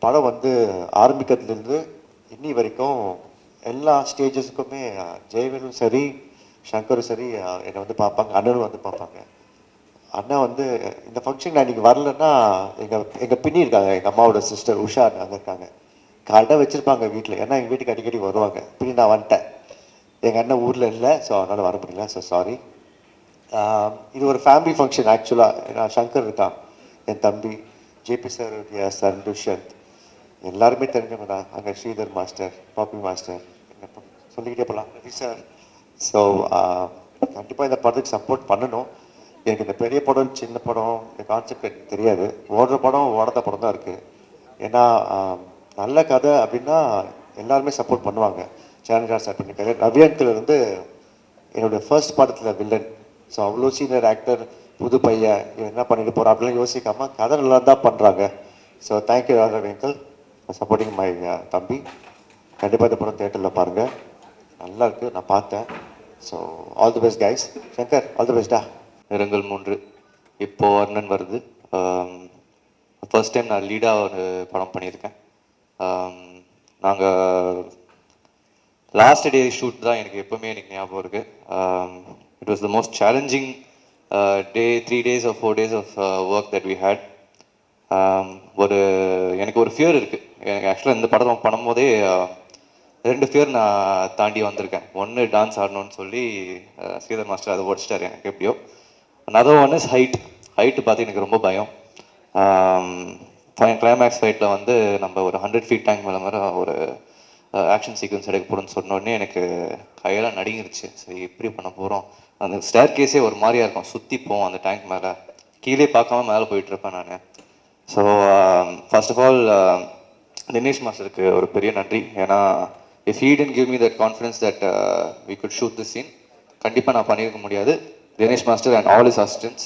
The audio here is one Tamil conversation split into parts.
படம் வந்து ஆரம்பிக்கிறதுலேருந்து இன்னி வரைக்கும் எல்லா ஸ்டேஜஸுக்குமே ஜெயவேலும் சரி, சங்கரும் சரி என்னை வந்து பார்ப்பாங்க, அண்ணனும் வந்து பார்ப்பாங்க. அண்ணா வந்து இந்த ஃபங்க்ஷன் நான் இன்னைக்கு வரலன்னா எங்கள் பின்னி இருக்காங்க, எங்கள் அம்மாவோட சிஸ்டர் உஷா அங்கே இருக்காங்க. கடை வச்சுருப்பாங்க வீட்டில், ஏன்னா எங்கள் வீட்டுக்கு அடிக்கடி வருவாங்க. பின்னி நான் வந்துட்டேன், எங்கள் அண்ணன் ஊரில் இல்லை, ஸோ அதனால் வர முடியல, ஸோ சாரி. இது ஒரு ஃபேமிலி ஃபங்க்ஷன் ஆக்சுவலாக. நான் சங்கர் இருக்கான், என் தம்பி, ஜேபி சார், சார் துஷ்யந்த், எல்லாருமே தெரிஞ்சவங்க தான். அங்கே ஸ்ரீதர் மாஸ்டர், பாப்பி மாஸ்டர், சொல்லிக்கிட்டே போகலாம், ரவி சார். ஸோ கண்டிப்பாக இந்த படத்துக்கு சப்போர்ட் பண்ணணும். எனக்கு இந்த பெரிய படம் சின்ன படம் இந்த கான்செப்ட் எனக்கு தெரியாது. ஓடுற படம் ஓடாத படம் தான் இருக்குது. ஏன்னா நல்ல கதை அப்படின்னா எல்லாருமே சப்போர்ட் பண்ணுவாங்க. சேனல்ஜார் சார் பண்ணியிருக்காரு. ரவி அங்கிள் வந்து என்னுடைய ஃபர்ஸ்ட் படத்தில் வில்லன். ஸோ அவ்வளோ சீனியர் ஆக்டர், புது பையன், இவன் என்ன பண்ணிட்டு போகிறா அப்படிலாம் யோசிக்காமல் கதை நல்லா தான் பண்ணுறாங்க. So thank you Ravi uncle supporting my தம்பி. கண்டிப்பாக இந்த படம் தேட்டரில் பாருங்கள், நல்லா இருக்குது, நான் பார்த்தேன். So all the best guys. Shankar, all the பெஸ்டா. நிறங்கள் 3 இப்போ வர்ணன் வருது. ஃபர்ஸ்ட் டைம் நான் லீடாக ஒரு படம் பண்ணியிருக்கேன். நாங்கள் லாஸ்ட் டே ஷூட் தான் எனக்கு எப்போவுமே எனக்கு ஞாபகம் இருக்குது. It was the most challenging day. 3 days or 4 days of work that we had. எனக்கு ஒரு ஃபியர் இருக்குது. எனக்கு ஆக்சுவலாக இந்த படம் பண்ணும்போதே 2 ஃபியர் நான் தாண்டி வந்திருக்கேன். ஒன்று டான்ஸ் ஆடணும்னு சொல்லி ஸ்ரீதர் மாஸ்டர் அதை ஓடிச்சிட்டார் எனக்கு எப்படியோ. another one is ஹைட்டு பார்த்து எனக்கு ரொம்ப பயம். கிளைமேக்ஸ் ஃபைட்டில் வந்து நம்ம ஒரு 100 feet டேங்க் மேலே மாதிரி ஒரு ஆக்ஷன் சீக்வன்ஸ் எடுக்க போகிறோன்னு சொன்ன உடனே எனக்கு கையெல்லாம் நடுங்கிருச்சு. சரி எப்படி பண்ண போகிறோம், அந்த ஸ்டேர் கேஸே ஒரு மாதிரியாக இருக்கும், சுற்றி போவோம் அந்த டேங்க் மேலே, கீழே பார்க்காம மேலே போயிட்டுருப்பேன் நான். So first of all Dinesh மாஸ்டருக்கு ஒரு பெரிய நன்றி. ஏன்னா if he didn't give me that confidence that we could shoot this scene, கண்டிப்பாக நான் பண்ணியிருக்க முடியாது. Dinesh Master and all his assistants,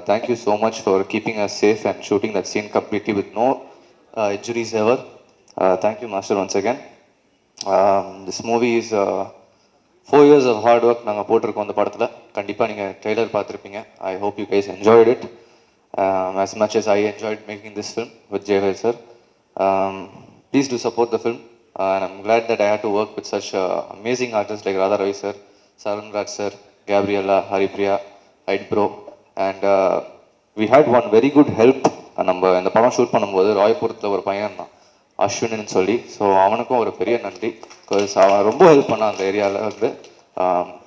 thank you so much for keeping us safe and shooting that scene completely with no injuries ever. Thank you Master once again. This movie is 4 years of hard work நாங்கள் போட்டிருக்கோம் அந்த படத்தில். கண்டிப்பாக நீங்கள் ட்ரெய்லர் பார்த்துருப்பீங்க. I hope you guys enjoyed it as much as I enjoyed making this film with Jayvel sir. Please do support the film. And I'm glad that I had to work with such amazing artists like Radha Ravi sir, Sarun Raj sir, Gabriella, Haripriya, Ait bro, and we had one very good help. நம்ம இந்த படம் ஷூட் பண்ணும்போது ராயபுரத்தில் ஒரு பையன் தான் அஸ்வின்னு சொல்லி, ஸோ அவனுக்கும் ஒரு பெரிய நன்றி. பிகாஸ் அவன் ரொம்ப ஹெல்ப் பண்ணான் அந்த ஏரியாவில் வந்து.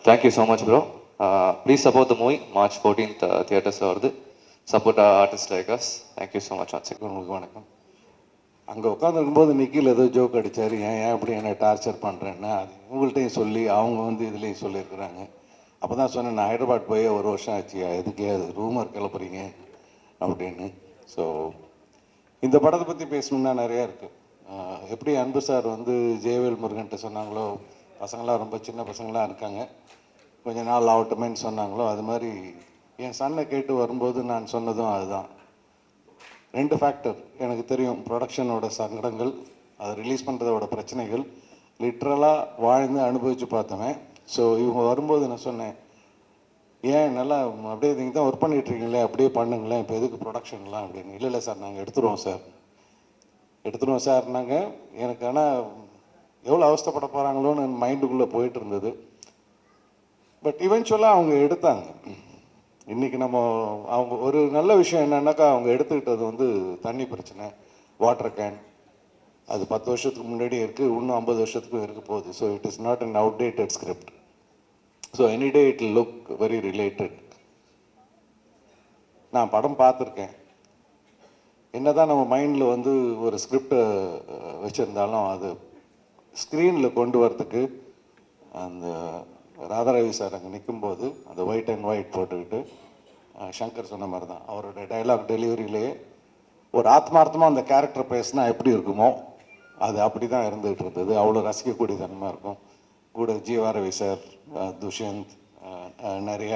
Thank you so much bro. Please support the movie. March 14th தியேட்டர்ஸில் வருது. Support artist like us. Thank you so much once again. உங்களுக்கு வணக்கம். அங்கே உட்காந்துருக்கும்போது நிக்கில் ஏதோ ஜோக் அடித்தார், ஏன் அப்படி என்னை டார்ச்சர் பண்ணுறேன்னா அது உங்கள்கிட்டையும் சொல்லி அவங்க வந்து இதுலேயும் சொல்லியிருக்கிறாங்க. அப்போ தான் சொன்னேன், நான் ஹைதராபாத் போய் 1 வருஷம் ஆச்சு, எதுக்கே அது ரூமர் கிளப்புறீங்க அப்படின்னு. ஸோ இந்த படத்தை பற்றி பேசணுன்னா நிறையா இருக்குது. எப்படி அன்பு சார் வந்து ஜெயவேல் முருகன்ட்ட சொன்னாங்களோ, பசங்களாம் ரொம்ப சின்ன பசங்களாம் இருக்காங்க, கொஞ்ச நாள் ஆகட்டுமேன்னு சொன்னாங்களோ, அது மாதிரி என் சன்னை கேட்டு வரும்போது நான் சொன்னதும் அதுதான். 2 ஃபேக்டர் எனக்கு தெரியும். ப்ரொடக்ஷனோட சங்கடங்கள், அதை ரிலீஸ் பண்ணுறதோட பிரச்சனைகள், லிட்ரலாக வாழ்ந்து அனுபவித்து பார்த்தவன். ஸோ இவங்க வரும்போது நான் சொன்னேன், ஏன் நல்லா அப்படியே நீங்கள் தான் ஒர்க் பண்ணிகிட்ருக்கீங்களே, அப்படியே பண்ணுங்களேன், இப்போ எதுக்கு ப்ரொடக்ஷன்லாம் அப்படின்னு. இல்லை சார், நாங்கள் எடுத்துருவோம் சார்னாங்க. எனக்கு ஆனால் எவ்வளோ அவஸ்தைப்பட போகிறாங்களோன்னு மைண்டுக்குள்ளே போயிட்டு இருந்தது. பட் இவென்ச்சுவலாக அவங்க எடுத்தாங்க. இன்றைக்கி அவங்க ஒரு நல்ல விஷயம் என்னன்னாக்கா, அவங்க எடுத்துக்கிட்டது வந்து தண்ணி பிரச்சனை, வாட்டர் கேன், அது 10 வருஷத்துக்கு முன்னாடியே இருக்குது, இன்னும் 50 வருஷத்துக்கும் இருக்க போகுது. So it is not an outdated script. So any day it will look very related. நான் படம் பார்த்துருக்கேன். என்ன தான் நம்ம மைண்டில் வந்து ஒரு ஸ்கிரிப்டை வச்சுருந்தாலும் அது ஸ்க்ரீனில் கொண்டு வரத்துக்கு அந்த ராதாரவி சார் அங்கே நிற்கும்போது அந்த ஒயிட் அண்ட் ஒயிட் போட்டுக்கிட்டு சங்கர் சொன்ன மாதிரி தான் அவரோட டைலாக் டெலிவரியிலேயே ஒரு ஆத்மார்த்தமாக அந்த கேரக்டர் பேசினா எப்படி இருக்குமோ அது அப்படி தான் இருந்துகிட்டு இருந்தது. அவ்வளோ ரசிக்கக்கூடிய தன்மையாக இருக்கும். கூட ஜீவாரவி சார், துஷ்யந்த், நிறைய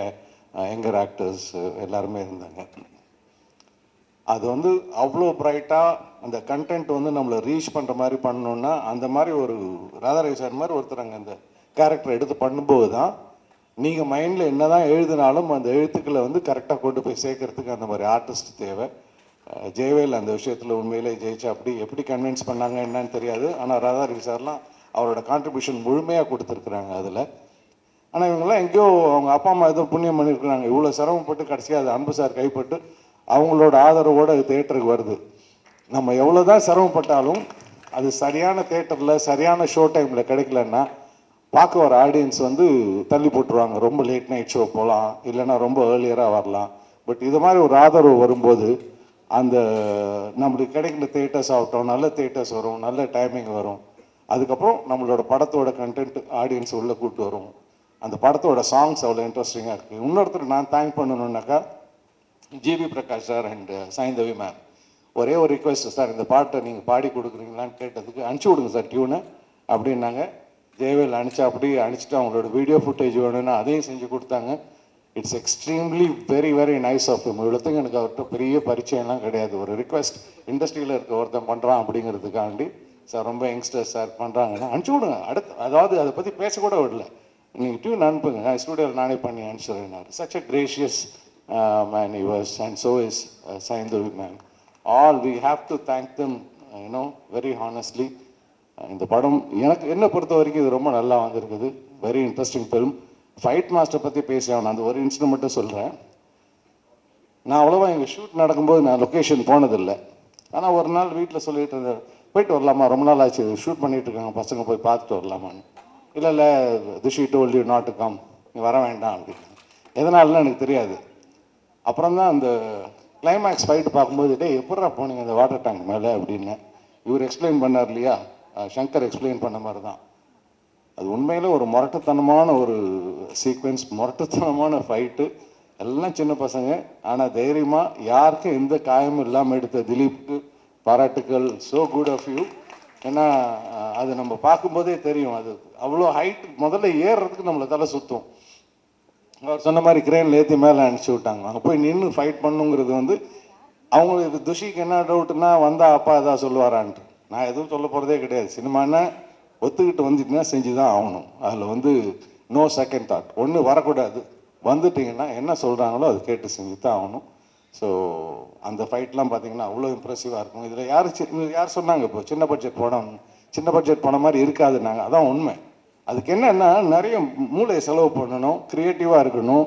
யங்கர் ஆக்டர்ஸ் எல்லாருமே இருந்தாங்க. அது வந்து அவ்வளோ ப்ரைட்டாக அந்த கண்டென்ட் வந்து நம்மளை ரீச் பண்ணுற மாதிரி பண்ணணுன்னா, அந்த மாதிரி ஒரு ராதாரவி சார் மாதிரி ஒருத்தர் அங்கே அந்த கேரக்டர் எடுத்து பண்ணும்போது தான் நீங்கள் மைண்டில் என்ன தான் எழுதினாலும் அந்த எழுத்துக்களை வந்து கரெக்டாக கொண்டு போய் சேர்க்கறதுக்கு அந்த மாதிரி ஆர்டிஸ்ட் தேவை. ஜெயவேல் அந்த விஷயத்தில் உண்மையிலே ஜெயிச்சா அப்படி எப்படி கன்வின்ஸ் பண்ணாங்க என்னன்னு தெரியாது. ஆனால் ராதாரவி சார்லாம் அவரோட கான்ட்ரிபியூஷன் முழுமையாக கொடுத்துருக்குறாங்க அதில். ஆனால் இவங்கெல்லாம் எங்கேயோ அவங்க அப்பா அம்மா எதுவும் புண்ணியம் பண்ணியிருக்கிறாங்க. இவ்வளோ சிரமப்பட்டு கடைசியாக அது அன்பு சார் கைப்பட்டு அவங்களோட ஆதரவோடு அது தேட்டருக்கு வருது. நம்ம எவ்வளோ தான் சிரமப்பட்டாலும் அது சரியான தேட்டரில் சரியான ஷோ டைமில் கிடைக்கலன்னா பார்க்க வர ஆடியன்ஸ் வந்து தள்ளி போட்டுருவாங்க. ரொம்ப லேட் நைட் ஷோ போகலாம், இல்லைன்னா ரொம்ப ஏர்லியராக வரலாம். பட் இது மாதிரி ஒரு ஆதரவு வரும்போது அந்த நம்மளுக்கு கிடைக்கிற தேட்டர்ஸ் ஆகட்டும், நல்ல தேட்டர்ஸ் வரும், நல்ல டைமிங் வரும். அதுக்கப்புறம் நம்மளோட படத்தோட கண்டென்ட் ஆடியன்ஸ் உள்ளே கூப்பிட்டு வரும். அந்த படத்தோட சாங்ஸ் அவ்வளோ இன்ட்ரெஸ்டிங்காக இருக்குது. இன்னொருத்தர் நான் தேங்க் பண்ணணுன்னாக்கா GV Prakash sir and Saindhavi ma'am. ஒரே ஒரு ரிக்வெஸ்ட் சார், இந்த பாட்டை நீங்கள் பாடி கொடுக்குறீங்களான்னு கேட்டதுக்கு அனுப்பிச்சி விடுங்க சார் டியூனை அப்படின்னாங்க. ஜெயவேல் அனுப்பிச்சிட்டு அவங்களோட வீடியோ ஃபுட்டேஜ் வேணும்னா அதையும் செஞ்சு கொடுத்தாங்க. It's extremely very nice of him. இவ்வளோத்துக்கு எனக்கு அவர்கிட்ட பெரிய பரிச்சயம்லாம் கிடையாது. ஒரு ரிக்வெஸ்ட் இண்டஸ்ட்ரியில் இருக்க ஒருத்தன் பண்ணுறான் அப்படிங்கிறதுக்காண்டி, சார் ரொம்ப யங்ஸ்டர்ஸ் சார் பண்ணுறாங்கன்னா அனுப்பிச்சி விடுங்க. அதாவது அதை பற்றி பேசக்கூட விடல, நீங்கள் டியூன் அனுப்புங்க, நான் ஸ்டூடியோவில் நானே பண்ணி அனுப்பிச்சிடுறேன். Such a gracious man he was, and so is Saindavi ma'am. All we have to thank them, very honestly. இந்த படம் என்னை பொறுத்த வரைக்கும் இது ரொம்ப நல்லா வந்திருக்குது. Very interesting film. Fight master பற்றி பேசுகிறேன். அந்த ஒரு இன்சிடென்ட் மட்டும் சொல்கிறேன். நான் அவ்வளோவா எங்கள் ஷூட் நடக்கும்போது நான் லொக்கேஷன் போனதில்லை. ஆனால் ஒரு நாள் வீட்டில் சொல்லிட்டு இருந்தேன், போயிட்டு வரலாமா, ரொம்ப நாள் ஆச்சு ஷூட் பண்ணிகிட்டு இருக்காங்க பசங்க, போய் பார்த்துட்டு வரலாமான்னு. இல்லை திஷி told you not to come, நீ வர வேண்டாம் அப்படின்னு. எதனாலலாம் எனக்கு தெரியாது. அப்புறம் தான் அந்த கிளைமேக்ஸ் ஃபைட்டு பார்க்கும்போது, டே எப்படா போனீங்க அந்த வாட்டர் டேங்க் மேலே அப்படின்னு இவர் எக்ஸ்பிளைன் பண்ணார் இல்லையா, சங்கர் எக்ஸ்பிளைன் பண்ண மாதிரி தான். அது உண்மையில் ஒரு முரட்டுத்தனமான ஒரு சீக்வென்ஸ், முரட்டுத்தனமான ஃபைட்டு. எல்லாம் சின்ன பசங்க, ஆனால் தைரியமாக யாருக்கும் எந்த காயமும் இல்லாமல் எடுத்த திலீப்க்கு பாராட்டுக்கள். So good of you. ஏன்னா அது நம்ம பார்க்கும்போதே தெரியும், அது அவ்வளோ ஹைட் முதல்ல ஏறுறதுக்கு நம்மளை தலை சுற்றும். அவர் சொன்ன மாதிரி கிரேனில் ஏற்றி மேலே அனுப்பிச்சி விட்டாங்க. அங்கே போய் நின்று ஃபைட் பண்ணுங்கிறது வந்து அவங்களுக்கு துஷிக்கு என்ன டவுட்டுன்னா, வந்தால் அப்பா எதாவது சொல்லுவாரான்ட்டு. நான் எதுவும் சொல்ல போகிறதே கிடையாது. சினிமானா ஒத்துக்கிட்டு வந்துட்டுனா செஞ்சு தான் ஆகணும். அதில் வந்து நோ செகண்ட் தாட். ஒன்று வரக்கூடாது, வந்துட்டிங்கன்னா என்ன சொல்கிறாங்களோ அது கேட்டு செஞ்சு தான் ஆகணும். ஸோ அந்த ஃபைட்லாம் பார்த்தீங்கன்னா அவ்வளோ இம்ப்ரெசிவாக இருக்கும். இதில் யார் சொன்னாங்க இப்போ சின்ன பட்ஜெட் படம் மாதிரி இருக்காதுன்னாங்க. அதான் உண்மை. அதுக்கு என்னென்னா நிறைய மூளையை செலவு பண்ணணும், க்ரியேட்டிவாக இருக்கணும்,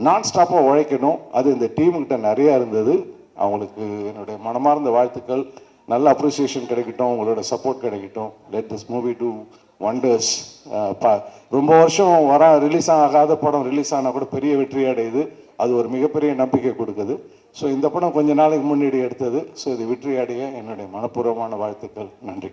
நான் ஸ்டாப்பாக உழைக்கணும். அது இந்த டீமுக்கிட்ட நிறையா இருந்தது. அவங்களுக்கு என்னுடைய மனமார்ந்த வாழ்த்துக்கள். நல்ல அப்ரிசியேஷன் கிடைக்கட்டும், உங்களோட சப்போர்ட் கிடைக்கட்டும். Let this movie two wonders. ரொம்ப வருஷம் ரிலீஸ் ஆகாத படம் ரிலீஸ் ஆனால் கூட பெரிய வெற்றி அடையுது. அது ஒரு மிகப்பெரிய நம்பிக்கை கொடுக்குது. ஸோ இந்த படம் கொஞ்ச நாளைக்கு முன்னாடி எடுத்தது. ஸோ இது வெற்றி அடைய என்னுடைய மனப்பூர்வமான வாழ்த்துக்கள். நன்றி.